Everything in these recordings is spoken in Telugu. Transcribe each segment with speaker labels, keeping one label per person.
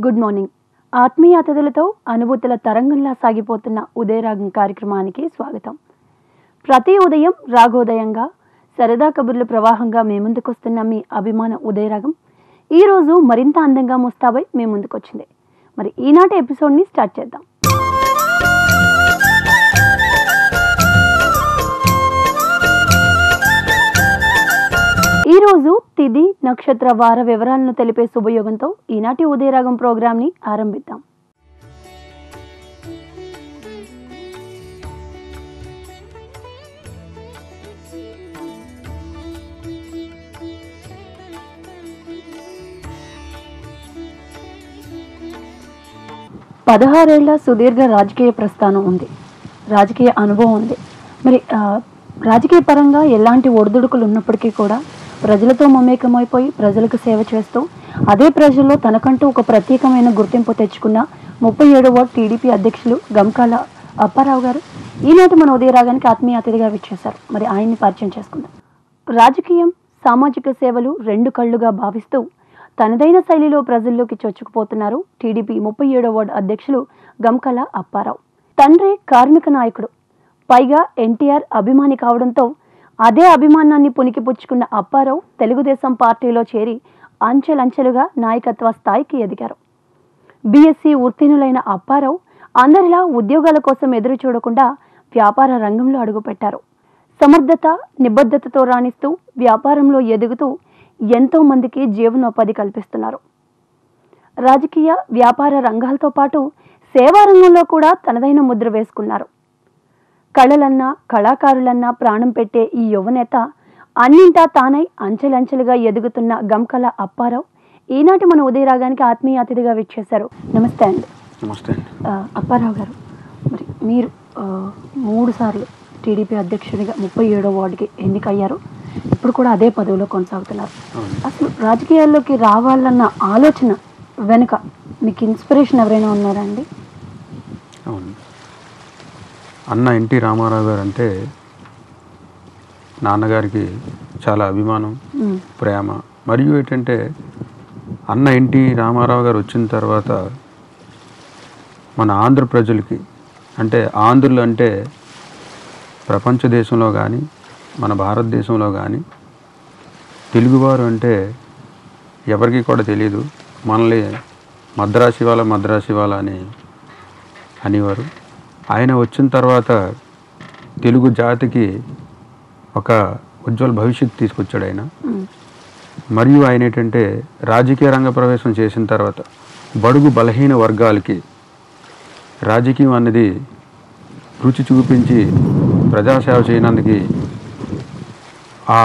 Speaker 1: Good morning. ఆత్మీయ అతిథులతో అనుభూతుల తరంగంలా సాగిపోతున్న ఉదయరాగం కార్యక్రమానికి స్వాగతం. ప్రతి ఉదయం రాగోదయంగా సరదా కబుర్ల ప్రవాహంగా మీ ముందుకొస్తున్న మీ అభిమాన ఉదయరాగం ఈరోజు మరింత అందంగా ముస్తాబై మీ ముందుకొచ్చింది. మరి ఈనాటి ఎపిసోడ్ని స్టార్ట్ చేద్దాం. ఈరోజు తిథి నక్షత్ర వార వివరాలను తెలిపే శుభయోగంతో ఈనాటి ఉదయరాగం ప్రోగ్రాంని ఆరంభిద్దాం. పదహారేళ్ల సుదీర్ఘ రాజకీయ ప్రస్థానం ఉంది, రాజకీయ అనుభవం ఉంది. మరి రాజకీయ పరంగా ఎలాంటి ఒడిదుడుకులు ఉన్నప్పటికీ కూడా ప్రజలతో మమేకమైపోయి ప్రజలకు సేవ చేస్తూ అదే ప్రజల్లో తనకంటూ ఒక ప్రత్యేకమైన గుర్తింపు తెచ్చుకున్న 37వ వార్డు టీడీపీ అధ్యక్షులు గంకాల అప్పారావు గారు ఈనాటి మన ఉదయరాగానికి ఆత్మీయ అతిథిగా విచ్చేశారు. మరి ఆయన్ని పరిచయం చేసుకుందాం. రాజకీయం, సామాజిక సేవలు రెండు కళ్ళుగా భావిస్తూ తనదైన శైలిలో ప్రజల్లోకి చొచ్చుకుపోతున్నారు టీడీపీ 37వ వార్డు అధ్యక్షులు గంకాల అప్పారావు. తండ్రి కార్మిక నాయకుడు, పైగా ఎన్టీఆర్ అభిమాని కావడంతో అదే అభిమానాన్ని పుణికిపుచ్చుకున్న అప్పారావు తెలుగుదేశం పార్టీలో చేరి అంచెలంచెలుగా నాయకత్వ స్థాయికి ఎదిగారు. బీఎస్సీ ఉత్తీర్ణులైన అప్పారావు అందరిలా ఉద్యోగాల కోసం ఎదురు చూడకుండా వ్యాపార రంగంలో అడుగుపెట్టారు. సమర్థత, నిబద్ధతతో రాణిస్తూ వ్యాపారంలో ఎదుగుతూ ఎంతో మందికి జీవనోపాధి కల్పిస్తున్నారు. రాజకీయ, వ్యాపార రంగాలతో పాటు సేవా రంగంలో కూడా తనదైన ముద్ర వేసుకున్నారు. కళలన్నా, కళాకారులన్నా ప్రాణం పెట్టే ఈ యువనేత అన్నింటా తానై అంచెలంచెలుగా ఎదుగుతున్న గంకాల అప్పారావు ఈనాటి మన ఉదయరాగానికి ఆత్మీయ అతిథిగా విచ్చేశారు. నమస్తే అండి.
Speaker 2: నమస్తే.
Speaker 1: అప్పారావు గారు, మరి మీరు 3 సార్లు టీడీపీ అధ్యక్షుడిగా 37వ వార్డుకి ఎన్నికయ్యారు. ఇప్పుడు కూడా అదే పదవిలో కొనసాగుతున్నారు. అసలు రాజకీయాల్లోకి రావాలన్న ఆలోచన వెనుక మీకు ఇన్స్పిరేషన్ ఎవరైనా ఉన్నారా అండి?
Speaker 2: అవును, అన్న ఎన్టీ రామారావు గారు అంటే నాన్నగారికి చాలా అభిమానం, ప్రేమ. మరియు ఏంటంటే అన్న ఎన్టీ రామారావు గారు వచ్చిన తర్వాత మన ఆంధ్ర ప్రజలకి, అంటే ఆంధ్రులు అంటే ప్రపంచ దేశంలో కానీ మన భారతదేశంలో కానీ తెలుగువారు అంటే ఎవరికి కూడా తెలియదు. మనల్ని మద్రాసి వాళ్ళ అని అనేవారు. ఆయన వచ్చిన తర్వాత తెలుగు జాతికి ఒక ఉజ్వల భవిష్యత్తు తీసుకొచ్చాడు ఆయన. మరియు ఆయన ఏంటంటే రాజకీయ రంగ ప్రవేశం చేసిన తర్వాత బడుగు బలహీన వర్గాలకి రాజకీయం అనేది రుచి చూపించి ప్రజాసేవ చేయనందుకు ఆ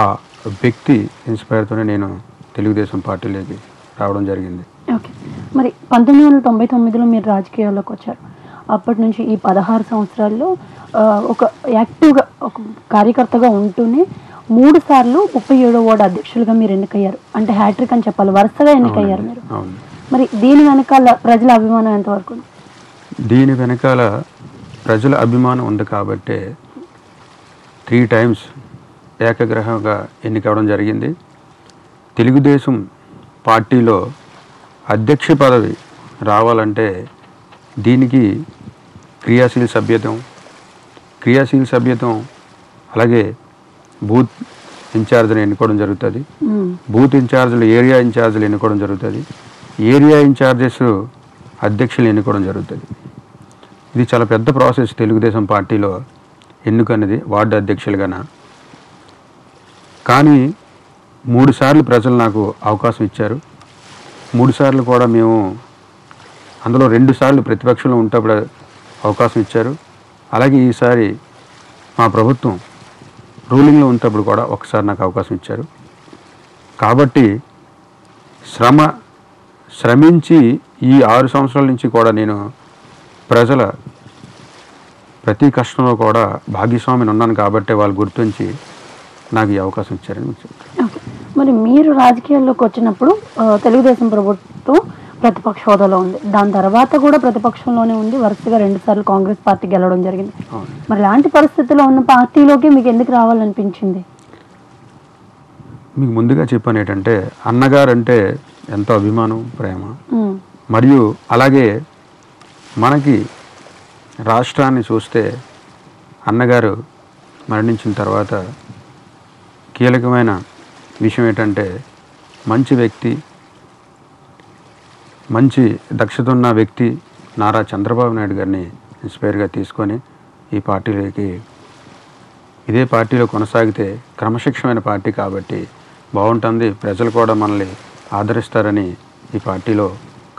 Speaker 2: వ్యక్తి ఇన్స్పైర్తోనే నేను తెలుగుదేశం పార్టీలోకి రావడం జరిగింది.
Speaker 1: ఓకే, మరి 1999లో మీరు రాజకీయాల్లోకి వచ్చారు. అప్పటి నుంచి ఈ 16 సంవత్సరాల్లో ఒక యాక్టివ్గా ఒక కార్యకర్తగా ఉంటూనే 3 సార్లు 37వ వార్డు అధ్యక్షులుగా మీరు ఎన్నికయ్యారు. అంటే హ్యాట్రిక్ అని చెప్పాలి, వరుసగా ఎన్నికయ్యారు మీరు. మరి దీని వెనకాల ప్రజల అభిమానం ఎంతవరకు?
Speaker 2: దీని వెనకాల ప్రజల అభిమానం ఉంది కాబట్టే 3 టైమ్స్ ఏకగ్రహంగా ఎన్నికవడం జరిగింది. తెలుగుదేశం పార్టీలో అధ్యక్ష పదవి రావాలంటే దీనికి క్రియాశీల సభ్యత్వం అలాగే బూత్ ఇన్ఛార్జ్ని ఎన్నుకోవడం జరుగుతుంది. బూత్ ఇన్ఛార్జీలు ఏరియా ఇన్ఛార్జీలు ఎన్నుకోవడం జరుగుతుంది. ఏరియా ఇన్ఛార్జెస్ అధ్యక్షులు ఎన్నుకోవడం జరుగుతుంది. ఇది చాలా పెద్ద ప్రాసెస్ తెలుగుదేశం పార్టీలో ఎన్నుకన్నది వార్డు అధ్యక్షులుగాన. కానీ 3 సార్లు ప్రజలు నాకు అవకాశం ఇచ్చారు. 3 సార్లు కూడా మేము, అందులో 2 సార్లు ప్రతిపక్షంలో ఉంటప్పుడు అవకాశం ఇచ్చారు. అలాగే ఈసారి మా ప్రభుత్వం రూలింగ్లో ఉన్నప్పుడు కూడా ఒకసారి నాకు అవకాశం ఇచ్చారు. కాబట్టి శ్రమించి ఈ 6 సంవత్సరాల నుంచి కూడా నేను ప్రజల ప్రతి కష్టంలో కూడా భాగస్వామిని ఉన్నాను. కాబట్టి వాళ్ళు గుర్తించి నాకు ఈ అవకాశం ఇచ్చారని చెప్తాను.
Speaker 1: మరి మీరు రాజకీయాల్లోకి వచ్చినప్పుడు తెలుగుదేశం ప్రభుత్వం ప్రతిపక్ష హోదాలో ఉంది, దాని తర్వాత కూడా ప్రతిపక్షంలోనే ఉంది, వరుసగా 2 సార్లు కాంగ్రెస్ పార్టీ గెలవడం జరిగింది. మరి ఇలాంటి పరిస్థితుల్లో ఉన్న పార్టీలోకి మీకు ఎందుకు రావాలనిపించింది?
Speaker 2: మీకు ముందుగా చెప్పాను ఏంటంటే అన్నగారు అంటే ఎంతో అభిమానం, ప్రేమ. మరియు అలాగే మనకి రాష్ట్రాన్ని చూస్తే అన్నగారు మరణించిన తర్వాత కీలకమైన విషయం ఏంటంటే మంచి వ్యక్తి, మంచి దక్షత ఉన్న వ్యక్తి నారా చంద్రబాబు నాయుడు గారిని ఇన్స్పైర్గా తీసుకొని ఈ పార్టీలోకి, ఇదే పార్టీలో కొనసాగితే క్రమశిక్షణమైన పార్టీ కాబట్టి బాగుంటుంది, ప్రజలు కూడా మనల్ని ఆదరిస్తారని ఈ పార్టీలో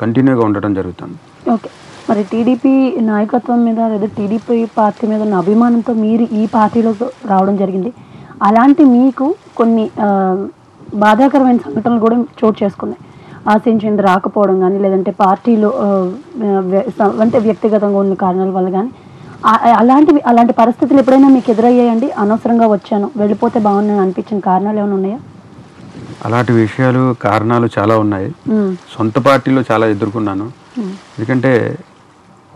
Speaker 2: కంటిన్యూగా ఉండటం జరుగుతుంది.
Speaker 1: ఓకే, మరి టీడీపీ నాయకత్వం మీద లేదా టీడీపీ పార్టీ మీద ఉన్న అభిమానంతో మీరు ఈ పార్టీలోకి రావడం జరిగింది. అలాంటి మీకు కొన్ని బాధాకరమైన సంఘటనలు కూడా చోటు చేసుకున్నాయి. ఆశించింది రాకపోవడం కానీ, లేదంటే పార్టీలో అంటే వ్యక్తిగతంగా ఉన్న కారణాల వల్ల కానీ, అలాంటి పరిస్థితులు ఎప్పుడైనా మీకు ఎదురయ్యాయండి? అనవసరంగా వచ్చాను, వెళ్ళిపోతే బాగున్నాను అనిపించిన కారణాలు ఏమైనా ఉన్నాయా?
Speaker 2: అలాంటి విషయాలు, కారణాలు చాలా ఉన్నాయి. సొంత పార్టీలో చాలా ఎదుర్కొన్నాను. ఎందుకంటే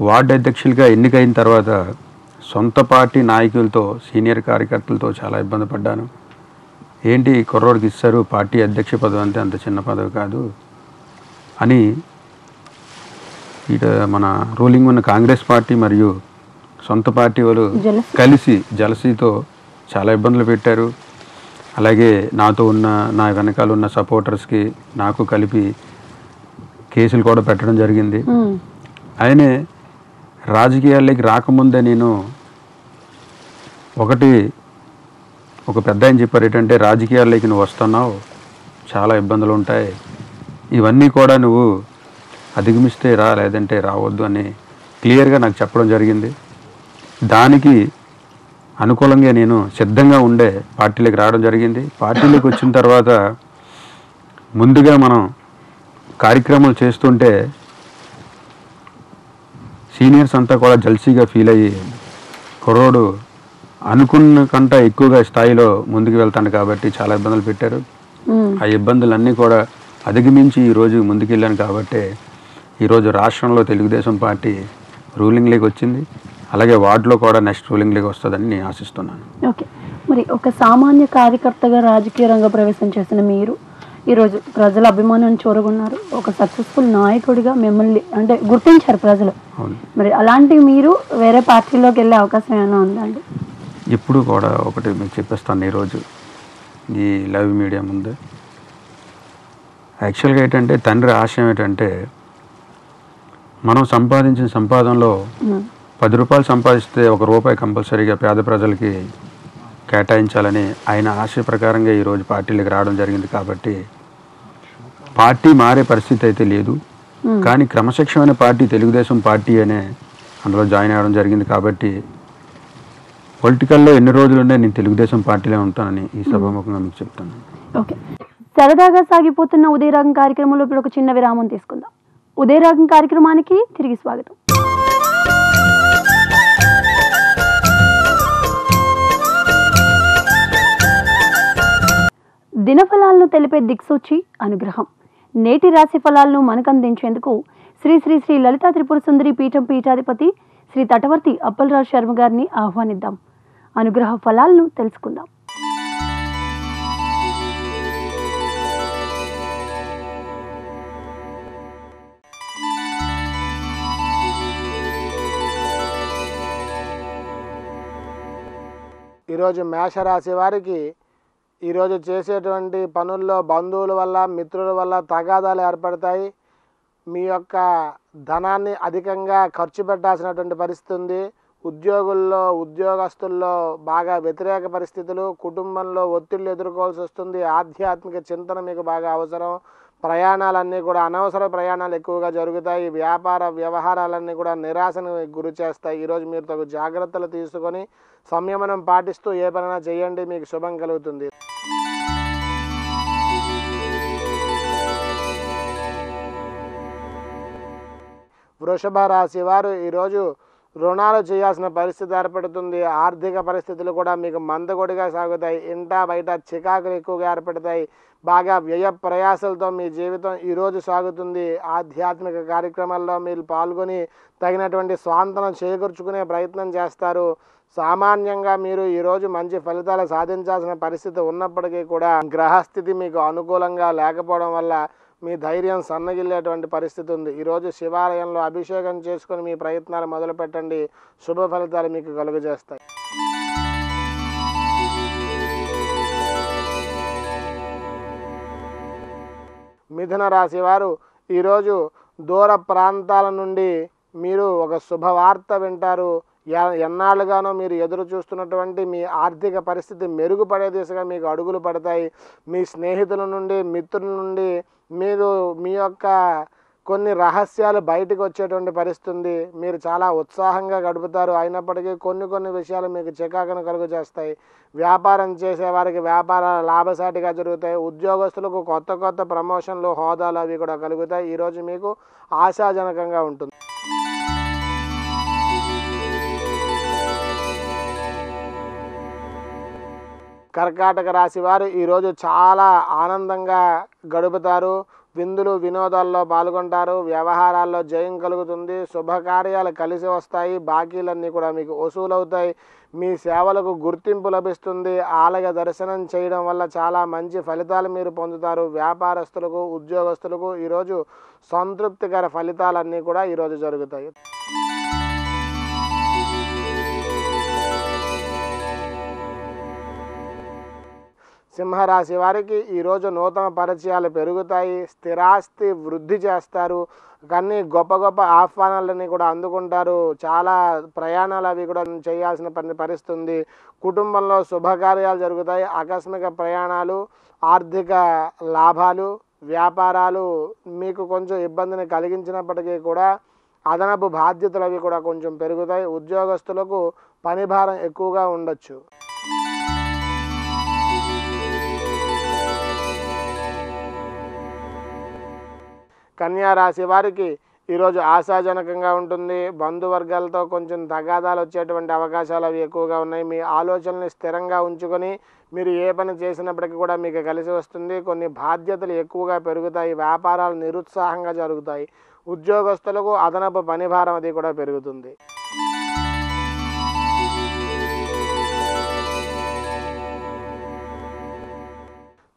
Speaker 2: వార్డు అధ్యక్షులుగా ఎన్నికైన తర్వాత సొంత పార్టీ నాయకులతో, సీనియర్ కార్యకర్తలతో చాలా ఇబ్బంది పడ్డాను. ఏంటి కుర్రోడికి ఇస్తారు పార్టీ అధ్యక్ష పదవి, అంటే అంత చిన్న పదవి కాదు అని ఇట మన రూలింగ్ ఉన్న కాంగ్రెస్ పార్టీ మరియు సొంత పార్టీ వాళ్ళు కలిసి జలసీతో చాలా ఇబ్బందులు పెట్టారు. అలాగే నాతో ఉన్న, నా వెనకాల ఉన్న సపోర్టర్స్కి నాకు కలిపి కేసులు కూడా పెట్టడం జరిగింది. ఆయనే రాజకీయాల్లోకి రాకముందే నేను ఒక పెద్ద ఆయన చెప్పారు, ఏంటంటే రాజకీయాల్లోకి నువ్వు వస్తున్నావు, చాలా ఇబ్బందులు ఉంటాయి, ఇవన్నీ కూడా నువ్వు అధిగమిస్తే రా, లేదంటే రావద్దు అని క్లియర్గా నాకు చెప్పడం జరిగింది. దానికి అనుకూలంగా నేను సిద్ధంగా ఉండే పార్టీలోకి రావడం జరిగింది. పార్టీలోకి వచ్చిన తర్వాత ముందుగా మనం కార్యక్రమాలు చేస్తుంటే సీనియర్స్ అంతా కూడా జల్సీగా ఫీల్ అయ్యి, కుర్రోడు అనుకున్న కంటే ఎక్కువగా స్థాయిలో ముందుకు వెళ్తాను కాబట్టి చాలా ఇబ్బందులు పెట్టారు. ఆ ఇబ్బందులన్నీ కూడా అధిగమించి ఈరోజు ముందుకెళ్ళాను కాబట్టి ఈరోజు రాష్ట్రంలో తెలుగుదేశం పార్టీ రూలింగ్లోకి వచ్చింది. అలాగే వార్డులో కూడా నెక్స్ట్ రూలింగ్లోకి వస్తుందని నేను ఆశిస్తున్నాను.
Speaker 1: ఓకే, మరి ఒక సామాన్య కార్యకర్తగా రాజకీయ రంగ ప్రవేశం చేసిన మీరు ఈరోజు ప్రజల అభిమానాన్ని చూరగొన్నారు. ఒక సక్సెస్ఫుల్ నాయకుడిగా మిమ్మల్ని అంటే గుర్తించారు ప్రజలు. మరి అలాంటి మీరు వేరే పార్టీలోకి వెళ్ళే అవకాశం ఏమైనా ఉందండి?
Speaker 2: ఇప్పుడు కూడా ఒకటి మీకు చెప్పేస్తాను ఈరోజు ఈ లైవ్ మీడియా ముందు. యాక్చువల్గా ఏంటంటే తండ్రి ఆశయం ఏంటంటే మనం సంపాదించిన సంపాదనలో 10 రూపాయలు సంపాదిస్తే 1 రూపాయి కంపల్సరీగా పేద ప్రజలకి కేటాయించాలని ఆయన ఆశయ ప్రకారంగా ఈరోజు పార్టీలోకి రావడం జరిగింది. కాబట్టి పార్టీ మారే పరిస్థితి అయితే లేదు, కానీ క్రమశిక్షణమైన పార్టీ తెలుగుదేశం పార్టీ అనే అందులో జాయిన్ అవ్వడం జరిగింది. కాబట్టి పొలిటికల్లో ఎన్ని రోజులుండే నేను తెలుగుదేశం పార్టీలో ఉంటానని ఈ సభాముఖంగా మీకు చెప్తాను.
Speaker 1: ఓకే, సరదాగా సాగిపోతున్న ఉదయరాగం కార్యక్రమంలో ఇప్పుడు ఒక చిన్న విరామం తీసుకుందాం. ఉదయరాగం కార్యక్రమానికి తిరిగి స్వాగతం. దినఫలాలను తెలిపే దిక్సూచి అనుగ్రహం. నేటి రాశి ఫలాలను మనకు అందించేందుకు శ్రీ శ్రీ శ్రీ లలితా త్రిపుర సుందరి పీఠం పీఠాధిపతి శ్రీ తటవర్తి అప్పలరాజు శర్మ గారిని ఆహ్వానిద్దాం. అనుగ్రహ ఫలాలను తెలుసుకుందాం.
Speaker 3: ఈరోజు మేషరాశి వారికి ఈరోజు చేసేటువంటి పనుల్లో బంధువుల వల్ల, మిత్రుల వల్ల తగాదాలు ఏర్పడతాయి. మీ యొక్క ధనాన్ని అధికంగా ఖర్చు పెట్టాల్సినటువంటి పరిస్థితి ఉంది. ఉద్యోగస్తుల్లో బాగా వ్యతిరేక పరిస్థితులు, కుటుంబంలో ఒత్తిళ్లు ఎదుర్కోవాల్సి వస్తుంది. ఆధ్యాత్మిక చింతన మీకు బాగా అవసరం. ప్రయాణాలన్నీ కూడా అనవసర ప్రయాణాలు ఎక్కువగా జరుగుతాయి. వ్యాపార వ్యవహారాలన్నీ కూడా నిరాశను గురి చేస్తాయి. ఈరోజు మీరు తగు జాగ్రత్తలు తీసుకొని సంయమనం పాటిస్తూ ఏ పనైనా చేయండి, మీకు శుభం కలుగుతుంది. వృషభ రాశి వారు ఈరోజు రుణాలు చేయాల్సిన పరిస్థితి ఏర్పడుతుంది. ఆర్థిక పరిస్థితులు కూడా మీకు మందకొడిగా సాగుతాయి. ఇంటా బయట చికాకులు ఎక్కువగా ఏర్పడతాయి. బాగా వ్యయ ప్రయాసాలతో మీ జీవితం ఈరోజు సాగుతుంది. ఆధ్యాత్మిక కార్యక్రమాల్లో మీరు పాల్గొని తగినటువంటి స్వాంతనం చేకూర్చుకునే ప్రయత్నం చేస్తారు. సామాన్యంగా మీరు ఈరోజు మంచి ఫలితాలు సాధించాల్సిన పరిస్థితి ఉన్నప్పటికీ కూడా గ్రహస్థితి మీకు అనుకూలంగా లేకపోవడం వల్ల మీ ధైర్యం సన్నగిల్లేటువంటి పరిస్థితి ఉంది. ఈరోజు శివాలయంలో అభిషేకం చేసుకొని మీ ప్రయత్నాలు మొదలుపెట్టండి. శుభ ఫలితాలు మీకు కలుగజేస్తాయి. మిథున రాశి వారు ఈరోజు దూర ప్రాంతాల నుండి మీరు ఒక శుభవార్త వింటారు. ఎన్నాళ్ళుగానో మీరు ఎదురు చూస్తున్నటువంటి మీ ఆర్థిక పరిస్థితి మెరుగుపడే దిశగా మీకు అడుగులు పడతాయి. మీ స్నేహితుల నుండి, మిత్రుల నుండి మీరు మీ యొక్క కొన్ని రహస్యాలు బయటకు వచ్చేటువంటి పరిస్థితి ఉంది. మీరు చాలా ఉత్సాహంగా గడుపుతారు. అయినప్పటికీ కొన్ని విషయాలు మీకు చికాకును కలుగు చేస్తాయి. వ్యాపారం చేసేవారికి వ్యాపారాలు లాభసాటిగా జరుగుతాయి. ఉద్యోగస్తులకు కొత్త ప్రమోషన్లు, హోదాలు అవి కూడా కలుగుతాయి. ఈరోజు మీకు ఆశాజనకంగా ఉంటుంది. కర్కాటక రాశి వారు ఈరోజు చాలా ఆనందంగా గడుపుతారు. విందులు వినోదాల్లో పాల్గొంటారు. వ్యవహారాల్లో జయం కలుగుతుంది. శుభకార్యాలు కలిసి వస్తాయి. బాకీలన్నీ కూడా మీకు వసూలవుతాయి. మీ సేవలకు గుర్తింపు లభిస్తుంది. ఆలయ దర్శనం చేయడం వల్ల చాలా మంచి ఫలితాలు మీరు పొందుతారు. వ్యాపారస్తులకు, ఉద్యోగస్తులకు ఈరోజు సంతృప్తికర ఫలితాలన్నీ కూడా ఈరోజు జరుగుతాయి. సింహరాశి వారికి ఈరోజు నూతన పరిచయాలు పెరుగుతాయి. స్థిరాస్తి వృద్ధి చేస్తారు. కానీ గొప్ప ఆహ్వానాలని కూడా అందుకుంటారు. చాలా ప్రయాణాలు అవి కూడా చేయాల్సిన పరిస్థితి ఉంది. కుటుంబంలో శుభకార్యాలు జరుగుతాయి. ఆకస్మిక ప్రయాణాలు, ఆర్థిక లాభాలు, వ్యాపారాలు మీకు కొంచెం ఇబ్బందిని కలిగించినప్పటికీ కూడా అదనపు బాధ్యతలు అవి కూడా కొంచెం పెరుగుతాయి. ఉద్యోగస్తులకు పని భారం ఎక్కువగా ఉండొచ్చు. కన్యా రాశి వారికి ఈరోజు ఆశాజనకంగా ఉంటుంది. బంధువర్గాలతో కొంచెం తగాదాలు వచ్చేటువంటి అవకాశాలు అవి ఎక్కువగా ఉన్నాయి. మీ ఆలోచనల్ని స్థిరంగా ఉంచుకొని మీరు ఏ పని చేసినప్పటికీ కూడా మీకు కలిసి వస్తుంది. కొన్ని బాధ్యతలు ఎక్కువగా పెరుగుతాయి. వ్యాపారాలు నిరుత్సాహంగా జరుగుతాయి. ఉద్యోగస్తులకు అదనపు పని భారం అది కూడా పెరుగుతుంది.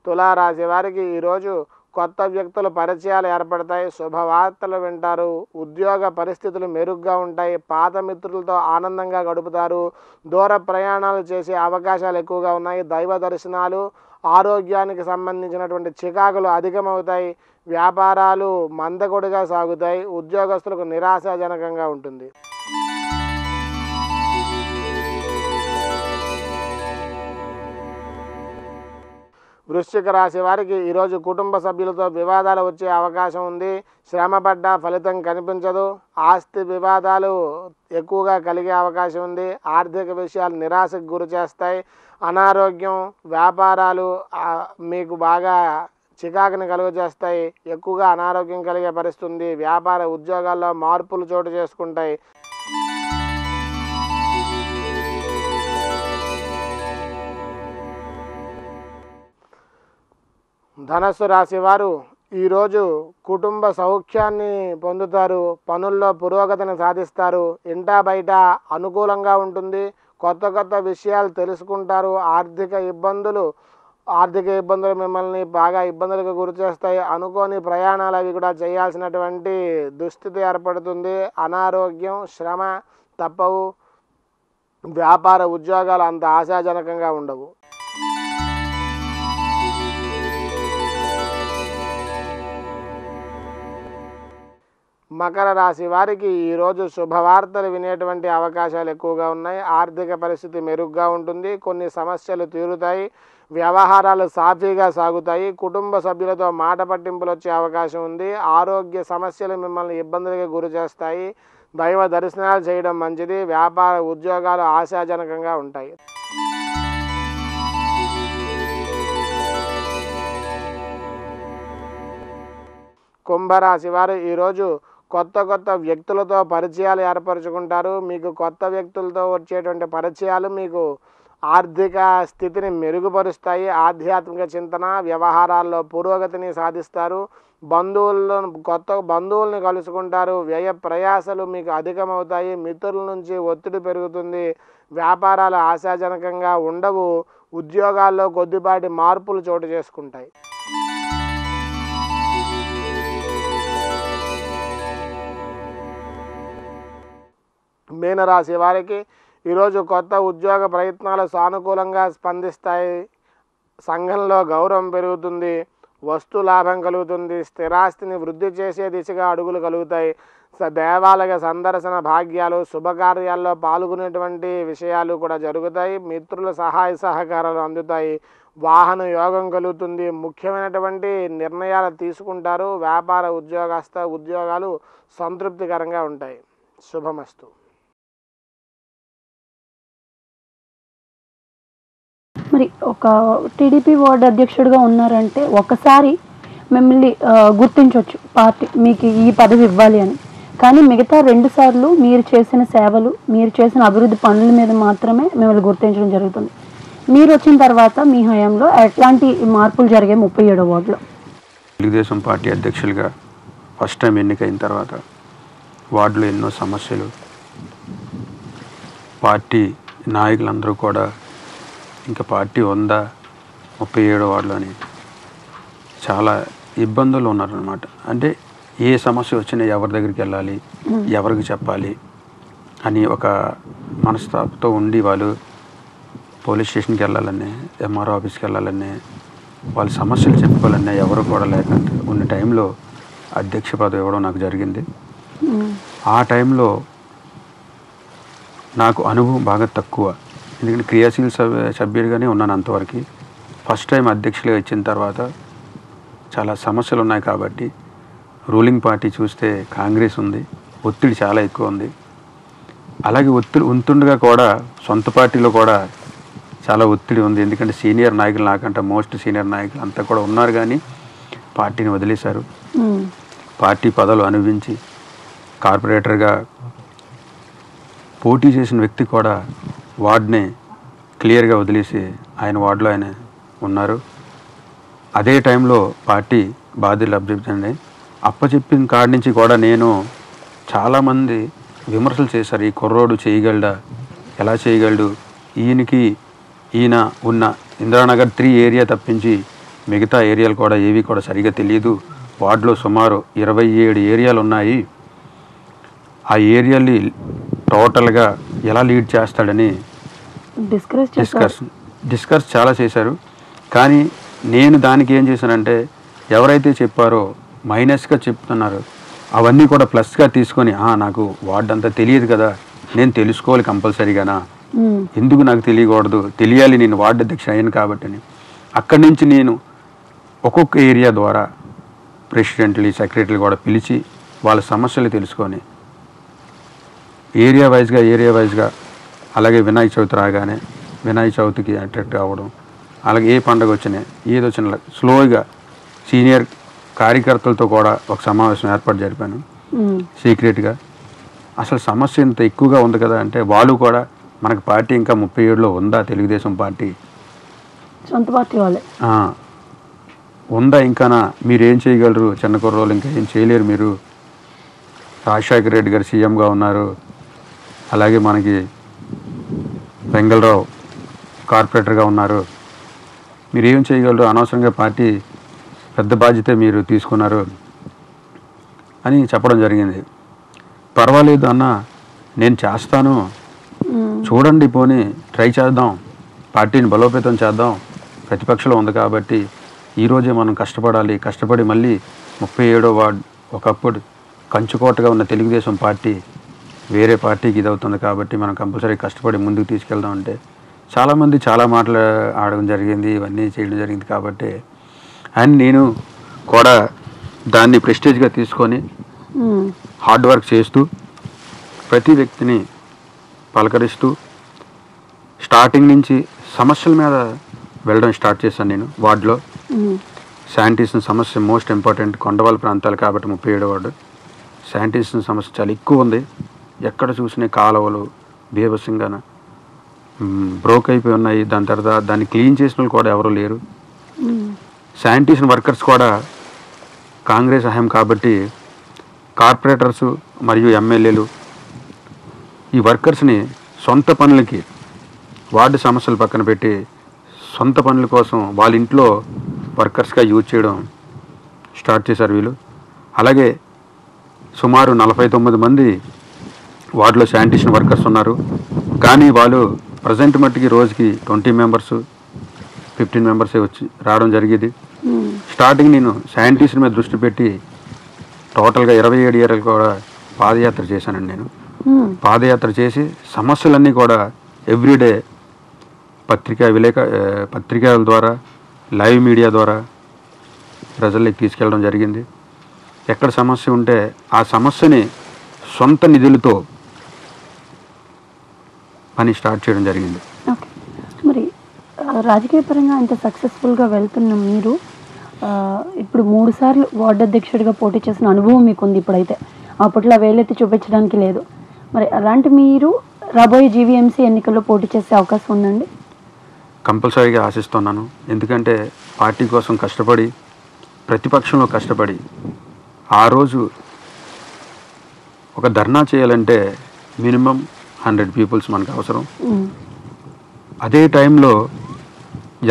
Speaker 3: తులారాశి వారికి ఈరోజు కొత్త వ్యక్తుల పరిచయాలు ఏర్పడతాయి. శుభవార్తలు వింటారు. ఉద్యోగ పరిస్థితులు మెరుగ్గా ఉంటాయి. పాత మిత్రులతో ఆనందంగా గడుపుతారు. దూర ప్రయాణాలు చేసే అవకాశాలు ఎక్కువగా ఉన్నాయి. దైవ దర్శనాలు, ఆరోగ్యానికి సంబంధించినటువంటి చికాకులు అధికమవుతాయి. వ్యాపారాలు మందకొడిగా సాగుతాయి. ఉద్యోగస్తులకు నిరాశాజనకంగా ఉంటుంది. వృశ్చిక రాశి వారికి ఈరోజు కుటుంబ సభ్యులతో వివాదాలు వచ్చే అవకాశం ఉంది. శ్రమపడ్డ ఫలితం కనిపించదు. ఆస్తి వివాదాలు ఎక్కువగా కలిగే అవకాశం ఉంది. ఆర్థిక విషయాలు నిరాశకు గురి చేస్తాయి. అనారోగ్యం, వ్యాపారాలు మీకు బాగా చికాకుని కలుగజేస్తాయి. ఎక్కువగా అనారోగ్యం కలిగే పరిస్థితి ఉంది. వ్యాపార ఉద్యోగాల్లో మార్పులు చోటు చేసుకుంటాయి. ధనస్సు రాశి వారు ఈరోజు కుటుంబ సౌఖ్యాన్ని పొందుతారు. పనుల్లో పురోగతిని సాధిస్తారు. ఇంటా బయట అనుకూలంగా ఉంటుంది. కొత్త విషయాలు తెలుసుకుంటారు. ఆర్థిక ఇబ్బందులు మిమ్మల్ని బాగా ఇబ్బందులకు గురి చేస్తాయి. అనుకోని ప్రయాణాలు అవి కూడా చేయాల్సినటువంటి దుస్థితి ఏర్పడుతుంది. అనారోగ్యం, శ్రమ తప్పవు. వ్యాపార ఉద్యోగాలు అంత ఆశాజనకంగా ఉండవు. మకర రాశి వారికి ఈరోజు శుభవార్తలు వినేటువంటి అవకాశాలు ఎక్కువగా ఉన్నాయి. ఆర్థిక పరిస్థితి మెరుగ్గా ఉంటుంది. కొన్ని సమస్యలు తీరుతాయి. వ్యవహారాలు సాఫీగా సాగుతాయి. కుటుంబ సభ్యులతో మాట పట్టింపులు వచ్చే అవకాశం ఉంది. ఆరోగ్య సమస్యలు మిమ్మల్ని ఇబ్బందులకు గురి చేస్తాయి. దైవ దర్శనాలు చేయడం మంచిది. వ్యాపార ఉద్యోగాలు ఆశాజనకంగా ఉంటాయి. కుంభరాశి వారు ఈరోజు కొత్త వ్యక్తులతో పరిచయాలు ఏర్పరచుకుంటారు. మీకు కొత్త వ్యక్తులతో వచ్చేటువంటి పరిచయాలు మీకు ఆర్థిక స్థితిని మెరుగుపరుస్తాయి. ఆధ్యాత్మిక చింతన, వ్యవహారాల్లో పురోగతిని సాధిస్తారు. కొత్త బంధువుల్ని కలుసుకుంటారు. వ్యయ ప్రయాసలు మీకు అధికమవుతాయి. మిత్రుల నుంచి ఒత్తిడి పెరుగుతుంది. వ్యాపారాలు ఆశాజనకంగా ఉండవు. ఉద్యోగాల్లో కొద్దిపాటి మార్పులు చోటు చేసుకుంటాయి. మీనరాశి వారికి ఈరోజు కొత్త ఉద్యోగ ప్రయత్నాలు సానుకూలంగా స్పందిస్తాయి. సంఘంలో గౌరవం పెరుగుతుంది. వస్తు లాభం కలుగుతుంది. స్థిరాస్తిని వృద్ధి చేసే దిశగా అడుగులు కలుగుతాయి. దేవాలయ సందర్శన భాగ్యాలు, శుభకార్యాల్లో పాల్గొనేటువంటి విషయాలు కూడా జరుగుతాయి. మిత్రుల సహాయ సహకారాలు అందుతాయి. వాహన యోగం కలుగుతుంది. ముఖ్యమైనటువంటి నిర్ణయాలు తీసుకుంటారు. వ్యాపార ఉద్యోగాలు సంతృప్తికరంగా ఉంటాయి. శుభమస్తు.
Speaker 1: మరి ఒక టీడీపీ వార్డు అధ్యక్షుడిగా ఉన్నారంటే ఒకసారి మిమ్మల్ని గుర్తించవచ్చు పార్టీ, మీకు ఈ పదవి ఇవ్వాలి అని. కానీ మిగతా 2 సార్లు మీరు చేసిన సేవలు, మీరు చేసిన అభివృద్ధి పనుల మీద మాత్రమే మిమ్మల్ని గుర్తించడం జరుగుతుంది. మీరు వచ్చిన తర్వాత మీ హయాంలో ఎట్లాంటి మార్పులు జరిగాయి 37వ వార్డులో?
Speaker 2: తెలుగుదేశం పార్టీ అధ్యక్షులుగా ఫస్ట్ టైం ఎన్నికైన తర్వాత వార్డులో ఎన్నో సమస్యలు, పార్టీ నాయకులందరూ కూడా ఇంకా పార్టీ ఉందా 37వ వార్డులో అని చాలా ఇబ్బందులు ఉన్నారనమాట. అంటే ఏ సమస్య వచ్చినా ఎవరి దగ్గరికి వెళ్ళాలి, ఎవరికి చెప్పాలి అని ఒక మనస్తాపంతో ఉండి వాళ్ళు పోలీస్ స్టేషన్కి వెళ్ళాలని, ఎంఆర్ఓ ఆఫీస్కి వెళ్ళాలని, వాళ్ళ సమస్యలు చెప్పుకోవాలన్నా ఎవరు కూడా లేకుండా ఉన్న టైంలో అధ్యక్ష పదవి ఇవ్వడం నాకు జరిగింది. ఆ టైంలో నాకు అనుభవం బాగా తక్కువ, ఎందుకంటే క్రియాశీల సభ్యుడిగానే ఉన్నాను అంతవరకు. ఫస్ట్ టైం అధ్యక్షులుగా ఇచ్చిన తర్వాత చాలా సమస్యలు ఉన్నాయి కాబట్టి, రూలింగ్ పార్టీ చూస్తే కాంగ్రెస్ ఉంది, ఒత్తిడి చాలా ఎక్కువ ఉంది. అలాగే ఒత్తిడి ఉంటుండగా కూడా సొంత పార్టీలో కూడా చాలా ఒత్తిడి ఉంది. ఎందుకంటే సీనియర్ నాయకులు, నాకంటే మోస్ట్ సీనియర్ నాయకులు అంతా కూడా ఉన్నారు కానీ పార్టీని వదిలేశారు. పార్టీ పదవులు అనుభవించి కార్పొరేటర్గా పోటీ చేసిన వ్యక్తి కూడా వార్డుని క్లియర్గా వదిలేసి ఆయన వార్డులో ఆయన ఉన్నారు. అదే టైంలో పార్టీ బాధ్యతలు అప్పచెప్పింది. అప్పచెప్పిన కాడి నుంచి కూడా నేను చాలామంది విమర్శలు చేశారు. ఈ కుర్రోడు చేయగలడా, ఎలా చేయగలడు, ఈయన ఉన్న ఇందిరానగర్ 3 ఏరియా తప్పించి మిగతా ఏరియాలు కూడా ఏవి కూడా సరిగా తెలియదు. వార్డులో సుమారు 27 ఏరియాలు ఉన్నాయి. ఆ ఏరియాని టోటల్గా ఎలా లీడ్ చేస్తాడని డిస్కస్ చాలా చేశారు. కానీ నేను దానికి ఏం చేశానంటే, ఎవరైతే చెప్పారో మైనస్గా చెప్తున్నారు అవన్నీ కూడా ప్లస్గా తీసుకొని, నాకు వార్డు అంతా తెలియదు కదా, నేను తెలుసుకోవాలి కంపల్సరీగానా, ఎందుకు నాకు తెలియకూడదు, తెలియాలి, నేను వార్డు అధ్యక్ష అయ్యాను కాబట్టి అని. అక్కడి నుంచి నేను ఒక్కొక్క ఏరియా ద్వారా ప్రెసిడెంట్లు, సెక్రటరీలు కూడా పిలిచి వాళ్ళ సమస్యలు తెలుసుకొని ఏరియా వైజ్గా అలాగే వినాయక చవితి రాగానే వినాయక చవితికి అట్రాక్ట్ అవ్వడం, అలాగే ఏ పండుగ వచ్చినా ఏది వచ్చినా స్లోగా సీనియర్ కార్యకర్తలతో కూడా ఒక సమావేశం ఏర్పాటు జరిపాను సీక్రెట్గా. అసలు సమస్య ఇంత ఎక్కువగా ఉంది కదా అంటే, వాళ్ళు కూడా మనకు పార్టీ ఇంకా 37లో ఉందా, తెలుగుదేశం పార్టీ
Speaker 1: సొంత పార్టీ వాళ్ళే
Speaker 2: ఉందా, ఇంకానా మీరేం చేయగలరు, చిన్న కుర్రోళ్ళు ఇంకా ఏం చేయలేరు, మీరు రాజశేఖర రెడ్డి గారు సీఎంగా ఉన్నారు, అలాగే మనకి వెంగళరావు కార్పొరేటర్గా ఉన్నారు, మీరు ఏం చేయగలరు, అనవసరంగా పార్టీ పెద్ద బాధ్యత మీరు తీసుకున్నారు అని చెప్పడం జరిగింది. పర్వాలేదు అన్న, నేను చేస్తాను, చూడండి, పోనీ ట్రై చేద్దాం, పార్టీని బలోపేతం చేద్దాం, ప్రతిపక్షంలో ఉంది కాబట్టి ఈరోజే మనం కష్టపడి మళ్ళీ 37వ వార్డు ఒకప్పుడు కంచుకోటగా ఉన్న తెలుగుదేశం పార్టీ వేరే పార్టీకి ఇదవుతుంది కాబట్టి మనం కంపల్సరీ కష్టపడి ముందుకు తీసుకెళ్దాం అంటే చాలామంది చాలా మాటలు ఆడడం జరిగింది, ఇవన్నీ చేయడం జరిగింది. కాబట్టి అండ్ నేను కూడా దాన్ని ప్రెస్టేజ్గా తీసుకొని హార్డ్ వర్క్ చేస్తూ ప్రతి వ్యక్తిని పలకరిస్తూ స్టార్టింగ్ నుంచి సమస్యల మీద వెళ్ళడం స్టార్ట్ చేశాను. నేను వార్డులో శానిటేషన్ సమస్య మోస్ట్ ఇంపార్టెంట్, కొండవాళ్ళ ప్రాంతాలు కాబట్టి 37వ వార్డు శానిటేషన్ సమస్య చాలా ఎక్కువ ఉంది. ఎక్కడ చూసినా కాలువలు బీభత్సంగా బ్రోక్ అయిపోయి ఉన్నాయి. దాని తర్వాత దాన్ని క్లీన్ చేసిన వాళ్ళు కూడా ఎవరు లేరు.
Speaker 1: ఉమ్,
Speaker 2: శానిటేషన్ వర్కర్స్ కూడా కాంగ్రెస్ హయాం కాబట్టి కార్పొరేటర్సు మరియు ఎమ్మెల్యేలు ఈ వర్కర్స్ని సొంత పనులకి, వార్డు సమస్యలు పక్కన పెట్టి సొంత పనుల కోసం వాళ్ళ ఇంట్లో వర్కర్స్గా యూజ్ చేయడం స్టార్ట్ చేశారు వీళ్ళు. అలాగే సుమారు 49 మంది వార్డులో శానిటేషన్ వర్కర్స్ ఉన్నారు. కానీ వాళ్ళు ప్రజెంట్ మట్టికి రోజుకి 20 మెంబర్స్ 15 మెంబర్సే వచ్చి రావడం జరిగేది.
Speaker 1: ఉమ్,
Speaker 2: స్టార్టింగ్ నేను శానిటేషన్ మీద దృష్టి పెట్టి టోటల్గా 27 ఏరియాలు కూడా పాదయాత్ర చేశానండి. నేను
Speaker 1: ఉమ్,
Speaker 2: పాదయాత్ర చేసి సమస్యలన్నీ కూడా ఎవ్రీడే పత్రికల ద్వారా, లైవ్ మీడియా ద్వారా ప్రజల్లోకి తీసుకెళ్ళడం జరిగింది. ఎక్కడ సమస్య ఉంటే ఆ సమస్యని సొంత నిధులతో పని స్టార్ట్ చేయడం జరిగింది.
Speaker 1: ఓకే. మరి రాజకీయ పరంగా ఇంత సక్సెస్ఫుల్గా వెళ్తున్న మీరు ఇప్పుడు 3 సార్లు వార్డు అధ్యక్షుడిగా పోటీ చేసిన అనుభవం మీకు ఉంది. ఇప్పుడైతే అప్పట్లో వేలెత్తి చూపించడానికి లేదు. మరి అలాంటి మీరు రాబోయే జీవీఎంసీ ఎన్నికల్లో పోటీ చేసే అవకాశం ఉందండి?
Speaker 2: కంపల్సరీగా ఆశిస్తున్నాను. ఎందుకంటే పార్టీ కోసం కష్టపడి, ప్రతిపక్షంలో కష్టపడి, ఆ రోజు ఒక ధర్నా చేయాలంటే మినిమం 100 పీపుల్స్ మనకు అవసరం.
Speaker 1: ఉమ్,
Speaker 2: అదే టైంలో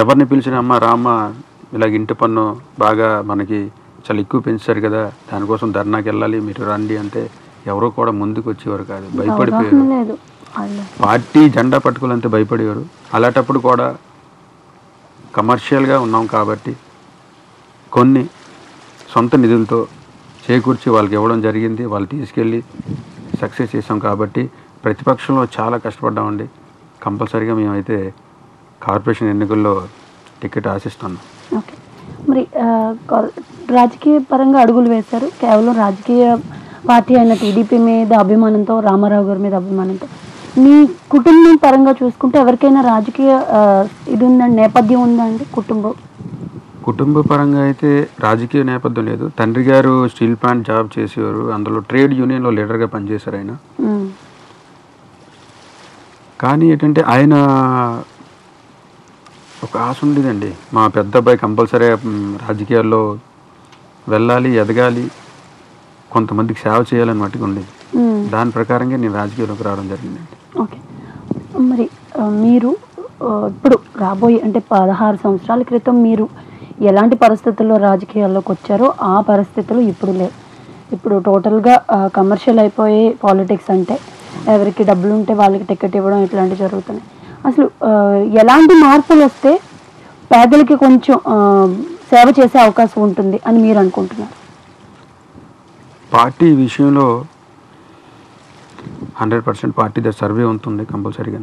Speaker 2: ఎవరిని పిలిచిన అమ్మ రామ్మ ఇలాగ ఇంటి పన్ను బాగా మనకి చాలా ఎక్కువ పెంచారు కదా, దానికోసం ధర్నాకి వెళ్ళాలి మీరు రండి అంటే ఎవరో కూడా ముందుకు వచ్చేవారు కాదు, భయపడిపోయారు.
Speaker 1: అవగాహన లేదు. అలా.
Speaker 2: పార్టీ జెండా పట్టుకోవాలంటే భయపడేవారు. అలాంటప్పుడు కూడా కమర్షియల్గా ఉన్నాం కాబట్టి కొన్ని సొంత నిధులతో చేకూర్చి వాళ్ళకి ఇవ్వడం జరిగింది. వాళ్ళు తీసుకెళ్ళి సక్సెస్ చేసాం కాబట్టి ప్రతిపక్షంలో చాలా కష్టపడ్డామండి. కంపల్సరీగా మేమైతే కార్పొరేషన్ ఎన్నికల్లో టికెట్ ఆశిస్తున్నాం.
Speaker 1: ఓకే. మరి రాజకీయ పరంగా అడుగులు వేశారు. కేవలం రాజకీయ పార్టీ అయిన టీడీపీ మీద అభిమానంతో, రామారావు గారి మీద అభిమానంతో. మీ కుటుంబం పరంగా చూసుకుంటే ఎవరికైనా రాజకీయ ఇది ఉందండి, నేపథ్యం ఉందా అండి?
Speaker 2: కుటుంబ పరంగా అయితే రాజకీయ నేపథ్యం లేదు. తండ్రి గారు స్టీల్ ప్లాంట్ జాబ్ చేసేవారు, అందులో ట్రేడ్ యూనియన్లో లీడర్గా పనిచేశారు ఆయన. కానీ ఏంటంటే ఆయన ఒక ఆశ ఉండేదండి, మా పెద్ద అబ్బాయి కంపల్సరీ రాజకీయాల్లో వెళ్ళాలి, ఎదగాలి, కొంతమందికి సేవ చేయాలని మట్టుకు ఉండేది. దాని ప్రకారంగా నేను రాజకీయాల్లోకి రావడం జరిగిందండి.
Speaker 1: ఓకే. మరి మీరు ఇప్పుడు రాబోయే అంటే 16 సంవత్సరాల క్రితం మీరు ఎలాంటి పరిస్థితుల్లో రాజకీయాల్లోకి వచ్చారో ఆ పరిస్థితులు ఇప్పుడు లేవు. ఇప్పుడు టోటల్గా కమర్షియల్ అయిపోయి పాలిటిక్స్ అంటే ఎవరికి డబ్బులు ఉంటే వాళ్ళకి టికెట్ ఇవ్వడం ఇట్లాంటివి జరుగుతున్నాయి. అసలు ఎలాంటి మార్పులు వస్తే పేదలకి కొంచెం సేవ చేసే అవకాశం ఉంటుంది అని మీరు అనుకుంటున్నారు?
Speaker 2: పార్టీ విషయంలో 100% పార్టీ సర్వే ఉంటుంది కంపల్సరీగా.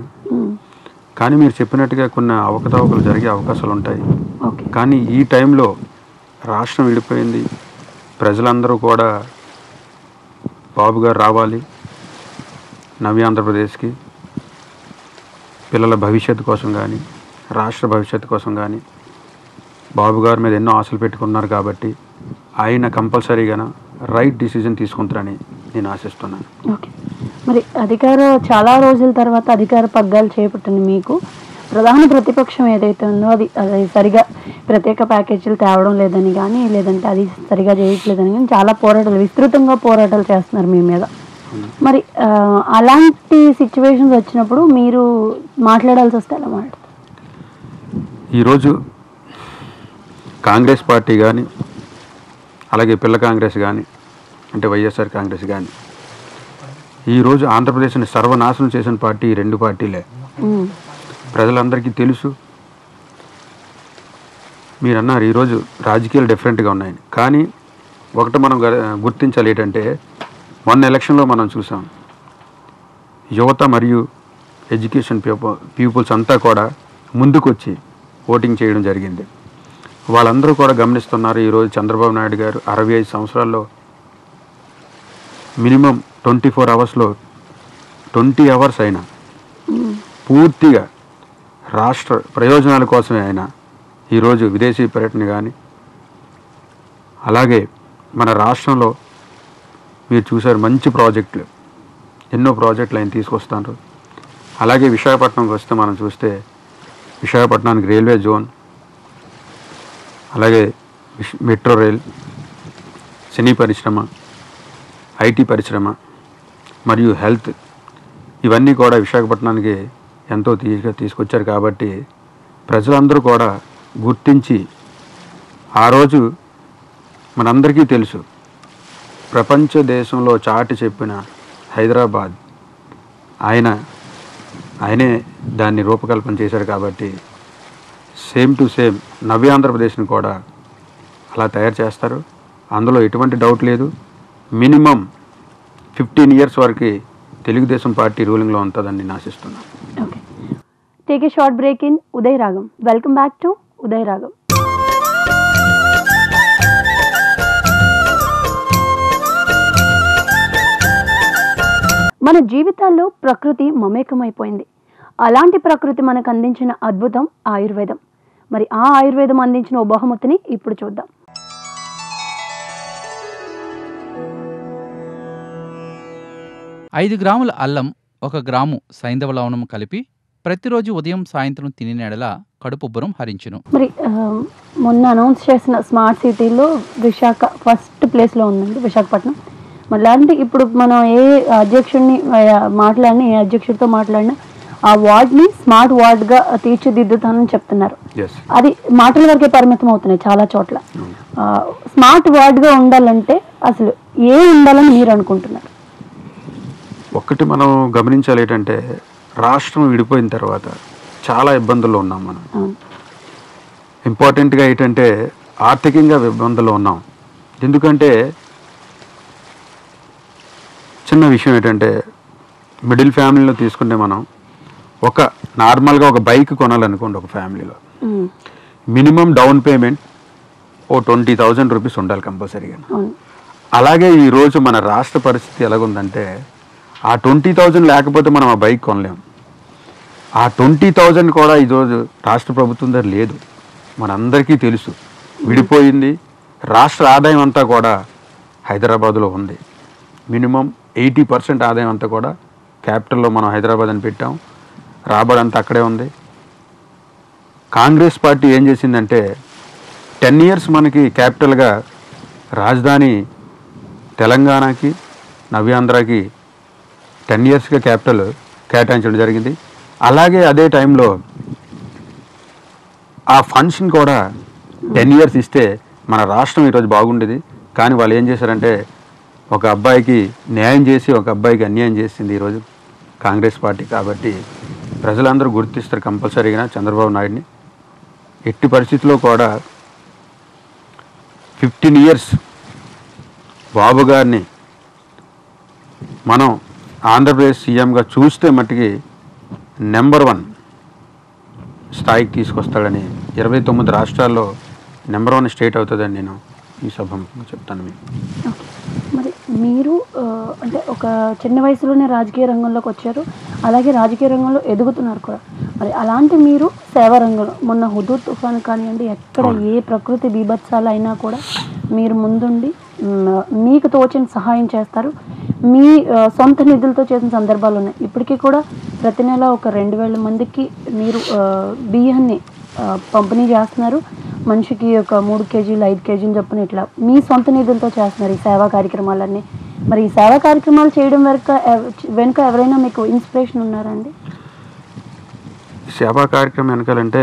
Speaker 2: కానీ మీరు చెప్పినట్టుగా కొన్ని అవకతవకలు జరిగే అవకాశాలు ఉంటాయి. కానీ ఈ టైంలో రాష్ట్రం విడిపోయింది, ప్రజలందరూ కూడా బాబు గారు రావాలి, నవ్య ఆంధ్రప్రదేశ్కి పిల్లల భవిష్యత్తు కోసం కానీ, రాష్ట్ర భవిష్యత్తు కోసం కానీ బాబు గారి మీద ఎన్నో ఆశలు పెట్టుకున్నారు కాబట్టి ఆయన కంపల్సరీగా రైట్ డిసిజన్ తీసుకుంటారని నేను ఆశిస్తున్నాను.
Speaker 1: ఓకే. మరి చాలా రోజుల తర్వాత అధికార పగ్గాలు చేపట్టింది మీకు. ప్రధాన ప్రతిపక్షం ఏదైతే ఉందో అది సరిగా ప్రత్యేక ప్యాకేజీలు తేవడం లేదని కానీ, లేదంటే అది సరిగా చేయట్లేదని కానీ చాలా విస్తృతంగా పోరాటాలు చేస్తున్నారు మీ మీద. మరి అలాంటి సిచ్యువేషన్స్ వచ్చినప్పుడు మీరు మాట్లాడాల్సి వస్తే ఎలా మాట్లాడతారు?
Speaker 2: ఈరోజు కాంగ్రెస్ పార్టీ కానీ, అలాగే పిల్ల కాంగ్రెస్ కానీ, అంటే వైఎస్ఆర్ కాంగ్రెస్ కానీ, ఈరోజు ఆంధ్రప్రదేశ్ని సర్వనాశనం చేసిన పార్టీ ఈ 2 పార్టీలే. ప్రజలందరికీ తెలుసు. మీరు అన్నారు ఈరోజు రాజకీయాలు డిఫరెంట్గా ఉన్నాయని. కానీ ఒకటి మనం గుర్తించాలి ఏంటంటే, మొన్న ఎలక్షన్లో మనం చూసాం, యువత మరియు ఎడ్యుకేషన్ పీపుల్స్ అంతా కూడా ముందుకు వచ్చి ఓటింగ్ చేయడం జరిగింది. వాళ్ళందరూ కూడా గమనిస్తున్నారు. ఈరోజు చంద్రబాబు నాయుడు గారు 65 సంవత్సరాల్లో మినిమం 24 అవర్స్లో 20 అవర్స్ అయినా పూర్తిగా రాష్ట్ర ప్రయోజనాల కోసమే ఆయన ఈరోజు విదేశీ పర్యటన కానీ, అలాగే మన రాష్ట్రంలో మీరు చూసారు మంచి ప్రాజెక్టులు, ఎన్నో ప్రాజెక్టులు ఆయన తీసుకొస్తారు. అలాగే విశాఖపట్నంకి వస్తే మనం చూస్తే విశాఖపట్నానికి రైల్వే జోన్, అలాగే మెట్రో రైల్, సినీ పరిశ్రమ, ఐటీ పరిశ్రమ మరియు హెల్త్, ఇవన్నీ కూడా విశాఖపట్నానికి ఎంతో తీసుకొచ్చారు. కాబట్టి ప్రజలందరూ కూడా గుర్తించి, ఆ రోజు మనందరికీ తెలుసు, ప్రపంచ దేశంలో చాటి చెప్పిన హైదరాబాద్ ఆయనే దాన్ని రూపకల్పన చేశారు. కాబట్టి సేమ్ టు సేమ్ నవ్య ఆంధ్రప్రదేశ్ని కూడా అలా తయారు చేస్తారు. అందులో ఎటువంటి డౌట్ లేదు. మినిమం 15 years వరకు తెలుగుదేశం పార్టీ రూలింగ్లో ఉంటుందని నేను ఆశిస్తున్నాను.
Speaker 1: Okay, take a short break in Uday Ragam. Welcome back to Uday రాగం. మన జీవితాల్లో ప్రకృతి మమేకమైపోయింది. అలాంటి ప్రకృతి మనకు అందించిన అద్భుతం ఆయుర్వేదం. మరి ఆ ఆయుర్వేదం అందించిన ఓ బహుమతిని ఇప్పుడు చూద్దాం.
Speaker 4: 5 గ్రాముల అల్లం, 1 గ్రాము సైంధవ లవణం కలిపి ప్రతిరోజు ఉదయం సాయంత్రం తినే నెడల కడుపుబ్బరం హరించును.
Speaker 1: మరి మొన్న అనౌన్స్ చేసిన స్మార్ట్ సిటీలో విశాఖ ఫస్ట్ ప్లేస్లో ఉందండి, విశాఖపట్నం. మరి అలాంటి ఇప్పుడు మనం ఏ అధ్యక్షుడిని మాట్లాడినా, ఏ అధ్యక్షుడితో మాట్లాడినా ఆ వార్డ్ని స్మార్ట్ వార్డ్గా తీర్చిదిద్దుతానని చెప్తున్నారు. అది మాటల వరకే పరిమితం అవుతున్నాయి చాలా చోట్ల. స్మార్ట్ వార్డ్గా ఉండాలంటే అసలు ఏ ఉండాలని మీరు అనుకుంటున్నారు?
Speaker 2: ఒక్కటి మనం గమనించాలి ఏంటంటే, రాష్ట్రం విడిపోయిన తర్వాత చాలా ఇబ్బందుల్లో ఉన్నాం మనం. ఇంపార్టెంట్గా ఏంటంటే ఆర్థికంగా ఇబ్బందుల్లో ఉన్నాం. ఎందుకంటే చిన్న విషయం ఏంటంటే, మిడిల్ ఫ్యామిలీలో తీసుకుంటే మనం ఒక నార్మల్గా ఒక బైక్ కొనాలనుకోండి, ఒక ఫ్యామిలీలో మినిమం డౌన్ పేమెంట్ ఓ 20,000 రూపీస్ ఉండాలి కంపల్సరీగా. అలాగే ఈరోజు మన రాష్ట్ర పరిస్థితి ఎలాగుందంటే, ఆ 20,000 లేకపోతే మనం ఆ బైక్ కొనలేము. ఆ 20,000 కూడా ఈరోజు రాష్ట్ర ప్రభుత్వం దగ్గర లేదు. మనందరికీ తెలుసు, విడిపోయింది. రాష్ట్ర ఆదాయం అంతా కూడా హైదరాబాద్లో ఉంది. మినిమం 80% ఆదాయం అంతా కూడా క్యాపిటల్లో మనం హైదరాబాద్ అని పెట్టాం. రాబడి అంతా అక్కడే ఉంది. కాంగ్రెస్ పార్టీ ఏం చేసిందంటే 10 years మనకి క్యాపిటల్గా రాజధాని తెలంగాణకి, నవ్యాంధ్రకి 10 yearsగా క్యాపిటల్ కేటాయించడం జరిగింది. అలాగే అదే టైంలో ఆ ఫండ్స్ని కూడా 10 years ఇస్తే మన రాష్ట్రం ఈరోజు బాగుండేది. కానీ వాళ్ళు ఏం చేశారంటే, ఒక అబ్బాయికి న్యాయం చేసి ఒక అబ్బాయికి అన్యాయం చేసింది ఈరోజు కాంగ్రెస్ పార్టీ. కాబట్టి ప్రజలందరూ గుర్తిస్తారు కంపల్సరీగా చంద్రబాబు నాయుడిని. ఎట్టి పరిస్థితుల్లో కూడా 15 years బాబు గారిని మనం ఆంధ్రప్రదేశ్ సీఎంగా చూస్తే మట్టుకి నెంబర్ 1 స్థాయికి తీసుకొస్తాడని, 29 రాష్ట్రాల్లో నెంబర్ 1 స్టేట్ అవుతుందని నేను ఈ సభలో చెప్తాను మీకు.
Speaker 1: మరి మీరు అంటే ఒక చిన్న వయసులోనే రాజకీయ రంగంలోకి వచ్చారు, అలాగే రాజకీయ రంగంలో ఎదుగుతున్నారు కూడా. మరి అలాంటి మీరు సేవా రంగంలో మొన్న హుదూద్ తుఫాన్ కానివ్వండి, ఎక్కడ ఏ ప్రకృతి బీభత్సాలు అయినా కూడా మీరు ముందుండి మీకు తోచిన సహాయం చేస్తారు. మీ సొంత నిధులతో చేసిన సందర్భాలు ఉన్నాయి. ఇప్పటికీ కూడా ప్రతి నెల ఒక 2,000 మందికి మీరు బియ్యాన్ని పంపిణీ చేస్తున్నారు. మనిషికి ఒక 3 kgs 5 kgs చొప్పున ఇట్లా మీ సొంత నిధులతో చేస్తున్నారు ఈ సేవా కార్యక్రమాలన్నీ. మరి ఈ సేవా కార్యక్రమాలు చేయడం వెనుక ఎవరైనా మీకు ఇన్స్పిరేషన్ ఉన్నారా అండి?
Speaker 2: సేవా కార్యక్రమం వెనకాలంటే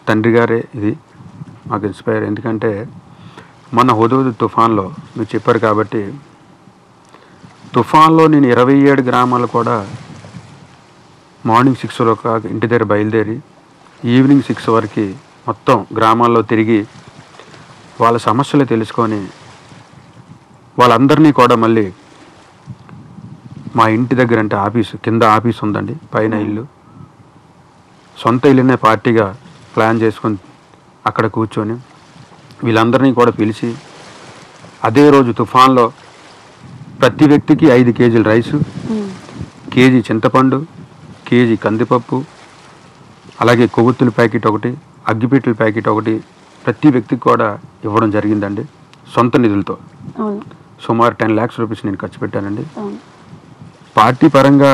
Speaker 2: తండ్రి గారే ఇది మాకు ఇన్స్పైర్. ఎందుకంటే మన హుదూద్ తుఫాన్లో మీరు చెప్పారు కాబట్టి, తుఫాన్లో నేను 27 గ్రామాలు కూడా మార్నింగ్ 6 o'clock ఇంటి దగ్గర బయలుదేరి ఈవినింగ్ 6 వరకు మొత్తం గ్రామాల్లో తిరిగి వాళ్ళ సమస్యలు తెలుసుకొని వాళ్ళందరినీ కూడా మళ్ళీ మా ఇంటి దగ్గర, అంటే ఆఫీసు కింద ఆఫీస్ ఉందండి, పైన ఇల్లు, సొంత ఇల్లునే పార్టీగా ప్లాన్ చేసుకొని అక్కడ కూర్చొని వీళ్ళందరినీ కూడా పిలిచి అదే రోజు తుఫాన్లో ప్రతి వ్యక్తికి 5 kg రైసు, కేజీ చింతపండు, కేజీ కందిపప్పు, అలాగే కొవ్వొత్తుల ప్యాకెట్ ఒకటి, అగ్గిపెట్టెల ప్యాకెట్ ఒకటి ప్రతి వ్యక్తికి కూడా ఇవ్వడం జరిగిందండి సొంత నిధులతో. సుమారు 10 lakhs రూపీస్ నేను ఖర్చు పెట్టానండి. పార్టీ పరంగా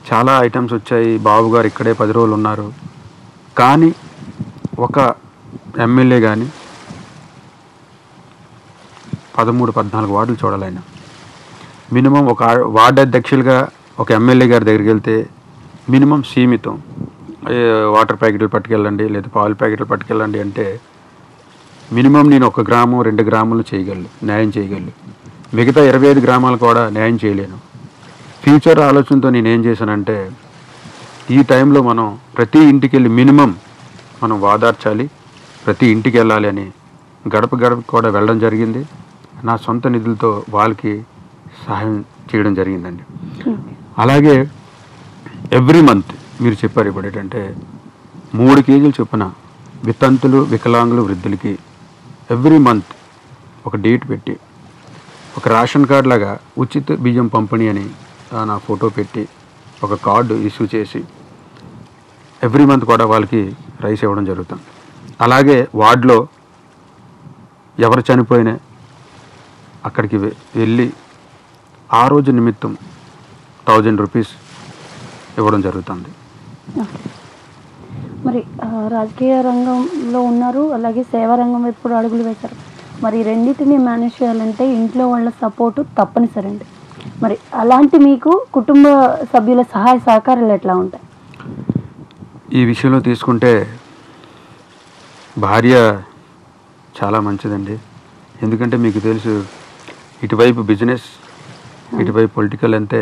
Speaker 2: చాలా ఐటమ్స్ వచ్చాయి, బాబు గారు ఇక్కడే 10 రోజులు ఉన్నారు. కానీ ఒక ఎమ్మెల్యే కానీ 13-14 వార్డులు చూడాలి ఆయన. మినిమం ఒక వార్డు అధ్యక్షులుగా ఒక ఎమ్మెల్యే గారి దగ్గరికి వెళ్తే మినిమం సీమితం వాటర్ ప్యాకెట్లు పట్టుకెళ్ళండి, లేదా పాలు ప్యాకెట్లు పట్టుకెళ్ళండి అంటే మినిమం నేను 1 గ్రామం 2 గ్రాములు న్యాయం చేయగలను. మిగతా 25 గ్రామాలు కూడా న్యాయం చేయలేను. ఫ్యూచర్ ఆలోచనతో నేనేం చేశానంటే ఈ టైంలో మనం ప్రతి ఇంటికి వెళ్ళి మినిమం మనం వాదార్చాలి, ప్రతి ఇంటికి వెళ్ళాలి అని గడప గడప కూడా వెళ్ళడం జరిగింది. నా సొంత నిధులతో వాళ్ళకి సహాయం చేయడం జరిగిందండి. అలాగే ఎవ్రీ మంత్ మీరు చెప్పారు ఇప్పుడు ఏంటంటే 3 కేజీలు చొప్పున వితంతులు, వికలాంగులు, వృద్ధులకి ఎవ్రీ మంత్ ఒక డేట్ పెట్టి ఒక రేషన్ కార్డ్ లాగా ఉచిత బియ్యం పంపిణీ అని నా ఫోటో పెట్టి ఒక కార్డు ఇష్యూ చేసి ఎవ్రీ మంత్ కూడా వాళ్ళకి రైస్ ఇవ్వడం జరుగుతుంది. అలాగే వార్డులో ఎవరు చనిపోయినా అక్కడికి వెళ్ళి ఆ రోజు నిమిత్తం 1000 రూపీస్ ఇవ్వడం జరుగుతుంది.
Speaker 1: మరి రాజకీయ రంగంలో ఉన్నారు, అలాగే సేవా రంగం వైపు కూడా అడుగులు వేశారు. మరి రెండింటిని మేనేజ్ చేయాలంటే ఇంట్లో వాళ్ళ సపోర్టు తప్పనిసరి అండి. మరి అలాంటి మీకు కుటుంబ సభ్యుల సహాయ సహకారాలు ఎట్లా ఉంటాయి?
Speaker 2: ఈ విషయంలో తీసుకుంటే భార్య చాలా మంచిదండి. ఎందుకంటే మీకు తెలుసు ఇటువైపు బిజినెస్, ఇటువైపు పొలిటికల్ అంటే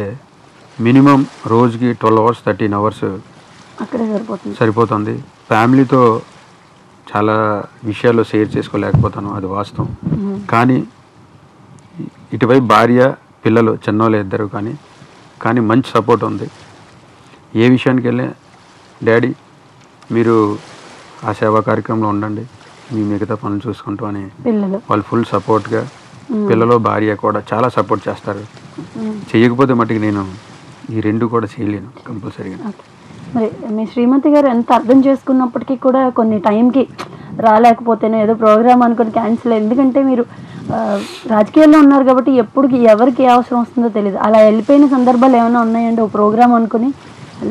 Speaker 2: మినిమం రోజుకి 12 అవర్స్ 13 అవర్స్
Speaker 1: అక్కడే
Speaker 2: సరిపోతుంది. ఫ్యామిలీతో చాలా విషయాల్లో షేర్ చేసుకోలేకపోతాను, అది వాస్తవం. కానీ ఇటువైపు భార్య, పిల్లలు చిన్నోళ్ళు ఇద్దరు కానీ మంచి సపోర్ట్ ఉంది. ఏ విషయానికి వెళ్ళి డాడీ మీరు ఆ సేవా కార్యక్రమంలో ఉండండి, మీ మిగతా పనులు చూసుకుంటాం అని వాళ్ళు ఫుల్ సపోర్ట్గా, పిల్లలు భార్య కూడా చాలా సపోర్ట్ చేస్తారు. చేయకపోతే మట్టుకు నేను ఈ 2 కూడా చేయలేను కంపల్సరీగా.
Speaker 1: మరి మీ శ్రీమతి గారు ఎంత అర్థం చేసుకున్నప్పటికీ కూడా కొన్ని టైంకి రాలేకపోతేనే ఏదో ప్రోగ్రామ్ అనుకుని క్యాన్సిల్, ఎందుకంటే మీరు రాజకీయాల్లో ఉన్నారు కాబట్టి ఎప్పుడు ఎవరికి ఏ అవసరం వస్తుందో తెలియదు. అలా వెళ్ళిపోయిన సందర్భాలు ఏమైనా ఉన్నాయండి? ఒక ప్రోగ్రామ్ అనుకుని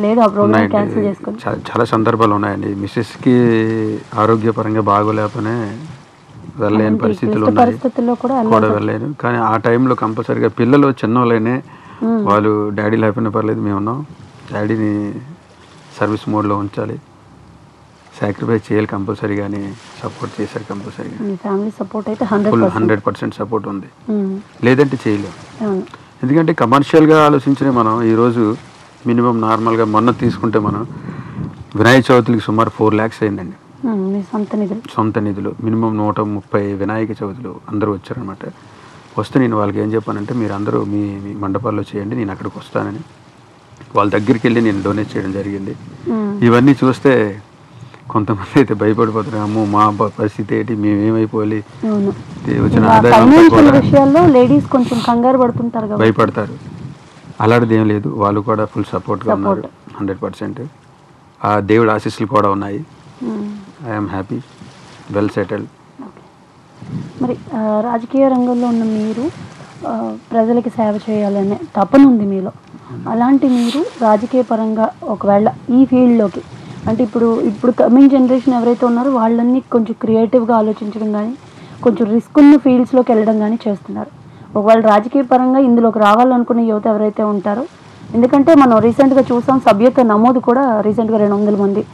Speaker 1: లేదు, ఆ ప్రోగ్రామ్ క్యాన్సిల్ చేసుకుని
Speaker 2: చాలా సందర్భాలు ఉన్నాయండి. మిస్సెస్కి ఆరోగ్యపరంగా బాగోలేకపోయినా వెళ్ళలేని పరిస్థితులు
Speaker 1: పరిస్థితుల్లో కూడా
Speaker 2: వెళ్ళలేను. కానీ ఆ టైంలో కంపల్సరీగా పిల్లలు చిన్నోళ్ళైనా వాళ్ళు డాడీ లేకపోయినా పర్లేదు, మేము ఉన్నాం, డాడీని సర్వీస్ మోడ్లో ఉంచాలి, సాక్రిఫైస్ చేయాలి కంపల్సరీగా అని సపోర్ట్ చేశారు. కంపల్సరీగా
Speaker 1: ఫ్యామిలీ సపోర్ట్ అయితే
Speaker 2: 100% సపోర్ట్ ఉంది, లేదంటే చేయలేము. ఎందుకంటే కమర్షియల్గా ఆలోచించిన మనం ఈరోజు మినిమం నార్మల్గా మొన్న తీసుకుంటే మనం వినాయక చవితికి సుమారు 4 lakhs అయిందండి. సొంత నిధులు మినిమం 130 వినాయక చవితులు అందరూ వచ్చారనమాట. వస్తే నేను వాళ్ళకి ఏం చెప్పానంటే మీరు అందరూ మీ మండపాల్లో చేయండి, నేను అక్కడికి వస్తానని వాళ్ళ దగ్గరికి వెళ్ళి నేను డొనేట్ చేయడం జరిగింది. ఇవన్నీ చూస్తే కొంతమంది అయితే భయపడిపోతారు, అమ్మో మా పరిస్థితి ఏంటి, మేమేమైపోవాలి, వచ్చిన ఆదాయం భయపడతారు. అలాంటిది ఏం లేదు, వాళ్ళు కూడా ఫుల్ సపోర్ట్గా ఉన్నారు 100%. ఆ దేవుడి ఆశీస్సులు కూడా ఉన్నాయి. I'm happy, well settled.
Speaker 1: మరి రాజకీయ రంగంలో ఉన్న మీరు ప్రజలకి సేవ చేయాలనే తపన ఉంది మీలో. అలాంటి మీరు రాజకీయ పరంగా ఒకవేళ ఈ ఫీల్డ్లోకి అంటే ఇప్పుడు కమింగ్ జనరేషన్ ఎవరైతే ఉన్నారో వాళ్ళన్నీ కొంచెం క్రియేటివ్గా ఆలోచించడం కానీ కొంచెం రిస్క్ ఉన్న ఫీల్డ్స్లోకి వెళ్ళడం కానీ చేస్తున్నారు. ఒకవేళ రాజకీయ పరంగా ఇందులోకి రావాలనుకునే యువత ఎవరైతే ఉంటారో, ఎందుకంటే మనం రీసెంట్గా చూసాం సభ్యత్వ నమోదు కూడా రీసెంట్గా 200 మంది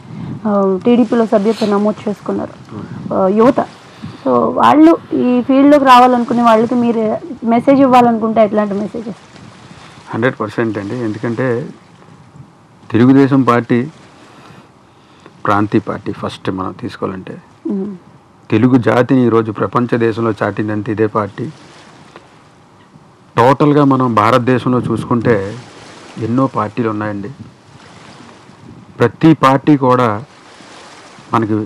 Speaker 1: టీడీపీలో సభ్యత్వ నమోదు చేసుకున్నారు యువత. సో వాళ్ళు ఈ ఫీల్డ్లోకి రావాలనుకునే వాళ్ళకి మీరు మెసేజ్ ఇవ్వాలనుకుంటే ఎట్లాంటి మెసేజెస్?
Speaker 2: 100% అండి. ఎందుకంటే తెలుగుదేశం పార్టీ ప్రాంతీయ పార్టీ ఫస్ట్ మనం తీసుకోవాలంటే తెలుగు జాతిని ఈరోజు ప్రపంచ దేశంలో చాటిందంటే ఇదే పార్టీ. టోటల్గా మనం భారతదేశంలో చూసుకుంటే ఎన్నో పార్టీలు ఉన్నాయండి. ప్రతి పార్టీ కూడా మనకి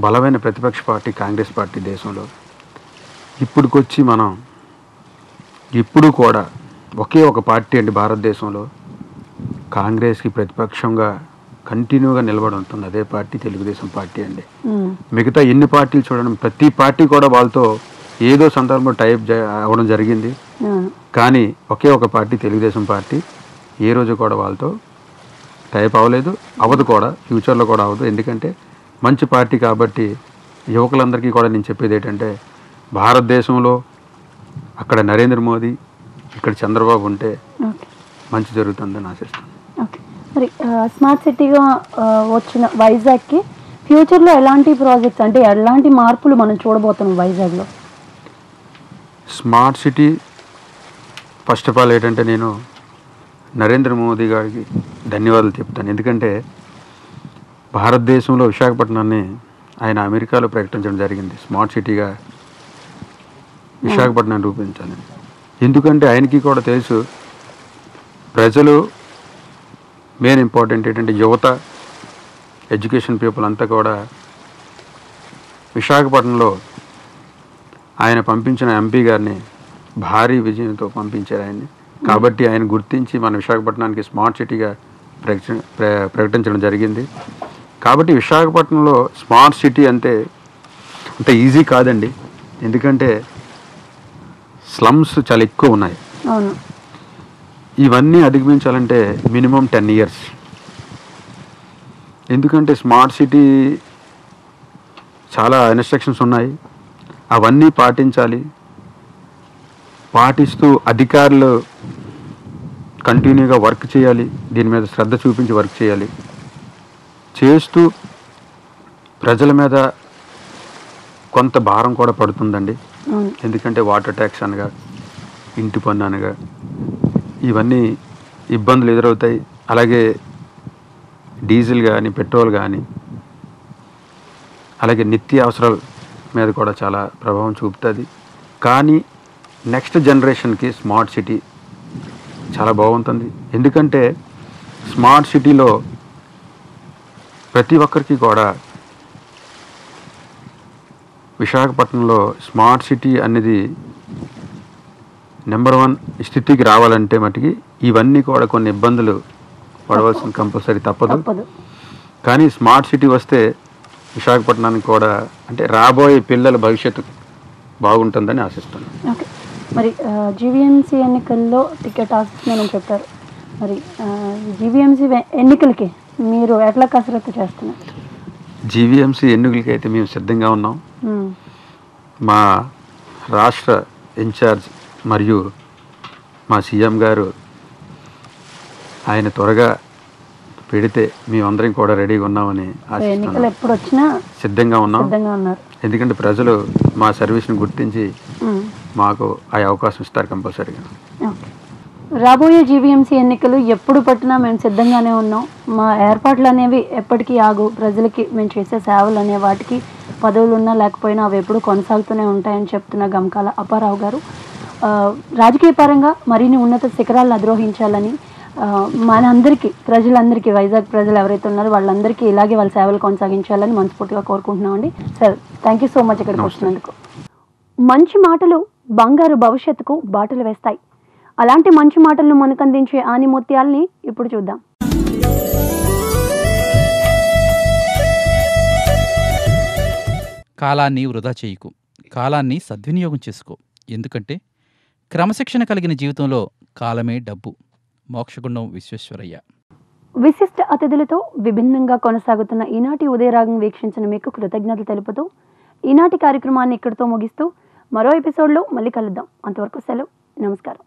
Speaker 2: బలమైన ప్రతిపక్ష పార్టీ కాంగ్రెస్ పార్టీ దేశంలో. ఇప్పుడుకొచ్చి మనం ఇప్పుడు కూడా ఒకే ఒక పార్టీ అండి భారతదేశంలో కాంగ్రెస్కి ప్రతిపక్షంగా కంటిన్యూగా నిలబడి ఉంటుంది, అదే పార్టీ తెలుగుదేశం పార్టీ అండి. మిగతా ఎన్ని పార్టీలు చూడండి, ప్రతి పార్టీ కూడా వాళ్ళతో ఏదో సందర్భంలో టైప్ అవ్వడం జరిగింది. కానీ ఒకే ఒక పార్టీ తెలుగుదేశం పార్టీ ఏ రోజు కూడా వాళ్ళతో టైప్ అవ్వలేదు, అవ్వదు కూడా, ఫ్యూచర్లో కూడా అవ్వదు. ఎందుకంటే మంచి పార్టీ కాబట్టి యువకులందరికీ కూడా నేను చెప్పేది ఏంటంటే, భారతదేశంలో అక్కడ నరేంద్ర మోదీ, ఇక్కడ చంద్రబాబు ఉంటే
Speaker 1: ఓకే
Speaker 2: మంచి జరుగుతుందని ఆశిస్తాను.
Speaker 1: ఓకే. మరి స్మార్ట్ సిటీగా వచ్చిన వైజాగ్కి ఫ్యూచర్లో ఎలాంటి ప్రాజెక్ట్స్ అంటే ఎలాంటి మార్పులు మనం చూడబోతున్నాం వైజాగ్లో?
Speaker 2: Smart city first of all ఏంటంటే నేను నరేంద్ర మోదీ గారికి ధన్యవాదాలు చెప్తాను. ఎందుకంటే భారతదేశంలో విశాఖపట్నాన్ని ఆయన అమెరికాలో ప్రకటించడం జరిగింది స్మార్ట్ సిటీగా విశాఖపట్నాన్ని రూపొందించాలని. ఎందుకంటే ఆయనకి కూడా తెలుసు ప్రజలు మెయిన్ ఇంపార్టెంట్ ఏంటంటే యువత, ఎడ్యుకేషన్ పీపుల్ అంతా కూడా విశాఖపట్నంలో ఆయన పంపించిన ఎంపీ గారిని భారీ విజయంతో పంపించారు ఆయన్ని. కాబట్టి ఆయన గుర్తించి మన విశాఖపట్నానికి స్మార్ట్ సిటీగా ప్రకటించడం జరిగింది. కాబట్టి విశాఖపట్నంలో స్మార్ట్ సిటీ అంటే అంత ఈజీ కాదండి. ఎందుకంటే స్లమ్స్ చాలా ఎక్కువ ఉన్నాయి.
Speaker 1: అవును.
Speaker 2: ఇవన్నీ అధిగమించాలంటే మినిమం 10 years. ఎందుకంటే స్మార్ట్ సిటీ చాలా ఇన్స్ట్రక్షన్స్ ఉన్నాయి, అవన్నీ పాటించాలి. పాటిస్తూ అధికారులు కంటిన్యూగా వర్క్ చేయాలి, దీని మీద శ్రద్ధ చూపించి వర్క్ చేయాలి. చేస్తూ ప్రజల మీద కొంత భారం కూడా పడుతుందండి. ఎందుకంటే వాటర్ ట్యాక్స్ అనగా, ఇంటి పన్ను అనగా ఇవన్నీ ఇబ్బందులు ఎదురవుతాయి. అలాగే డీజిల్ కానీ, పెట్రోల్ కానీ, అలాగే నిత్య అవసరాల మీద కూడా చాలా ప్రభావం చూపుతుంది. కానీ నెక్స్ట్ జనరేషన్కి స్మార్ట్ సిటీ చాలా బాగుంటుంది. ఎందుకంటే స్మార్ట్ సిటీలో ప్రతి ఒక్కరికి కూడా విశాఖపట్నంలో స్మార్ట్ సిటీ అనేది నెంబర్ 1 స్థితికి రావాలంటే మటుకి ఇవన్నీ కూడా కొన్ని ఇబ్బందులు పడవలసిన కంపల్సరీ తప్పదు. కానీ స్మార్ట్ సిటీ వస్తే విశాఖపట్నానికి కూడా అంటే రాబోయే పిల్లల భవిష్యత్తు బాగుంటుందని ఆశిస్తున్నాను.
Speaker 1: ఓకే. మరి జీవీఎంసీ ఎన్నికల్లో టికెట్ ఆశిస్తున్నానని చెప్పారు. మరి జీవీఎంసీ ఎన్నికలకి మీరు ఎట్లా కసరత్తు చేస్తున్నారు?
Speaker 2: జీవీఎంసీ ఎన్నికలకి అయితే మేము సిద్ధంగా ఉన్నాం. మా రాష్ట్ర ఇన్ఛార్జ్ మరియు మా సీఎం గారు ఆయన త్వరగా పెడితే మేమందరం కూడా రెడీగా ఉన్నామని
Speaker 1: ఎన్నికలు ఎప్పుడు వచ్చినా
Speaker 2: సిద్ధంగా
Speaker 1: ఉన్నారు.
Speaker 2: ఎందుకంటే ప్రజలు మా సర్వీస్ని గుర్తించి మాకు ఆ అవకాశం ఇస్తారు కంపల్సరీగా.
Speaker 1: రాబోయే జీవీఎంసీ ఎన్నికలు ఎప్పుడు పట్టినా మేము సిద్ధంగానే ఉన్నాం. మా ఏర్పాట్లు అనేవి ఎప్పటికీ ఆగు. ప్రజలకి మేము చేసే సేవలు అనే వాటికి పదవులు ఉన్నా లేకపోయినా అవి ఎప్పుడు కొనసాగుతూనే ఉంటాయని చెప్తున్న గంకాల అప్పారావు గారు రాజకీయ పరంగా మరిన్ని ఉన్నత శిఖరాలను అధిరోహించాలని మనందరికీ, ప్రజలందరికీ, వైజాగ్ ప్రజలు ఎవరైతే ఉన్నారో వాళ్ళందరికీ ఇలాగే వాళ్ళ సేవలు కొనసాగించాలని మనస్ఫూర్తిగా కోరుకుంటున్నామండి. Sir, thank you so much ఇక్కడికి వచ్చినందుకు. మంచి మాటలు బంగారు భవిష్యత్తుకు బాటలు వేస్తాయి. అలాంటి మంచి మాటలను మనకు అందించే ఆనిముత్యాల్ని ఇప్పుడు చూద్దాం.
Speaker 4: కాలాన్ని వృధా చేయకు, కాలాన్ని సద్వినియోగం చేసుకో. ఎందుకంటే క్రమశిక్షణ కలిగిన జీవితంలో కాలమే డబ్బు. మోక్షగుండం విశ్వేశ్వరయ్య.
Speaker 1: విశిష్ట అతిథులతో విభిన్నంగా కొనసాగుతున్న ఈనాటి ఉదయరాగం వీక్షించిన మీకు కృతజ్ఞతలు తెలుపుతూ ఈనాటి కార్యక్రమాన్ని ఇక్కడితో ముగిస్తూ మరో ఎపిసోడ్లో మళ్ళీ కలుద్దాం. అంతవరకు సెలవు. నమస్కారం.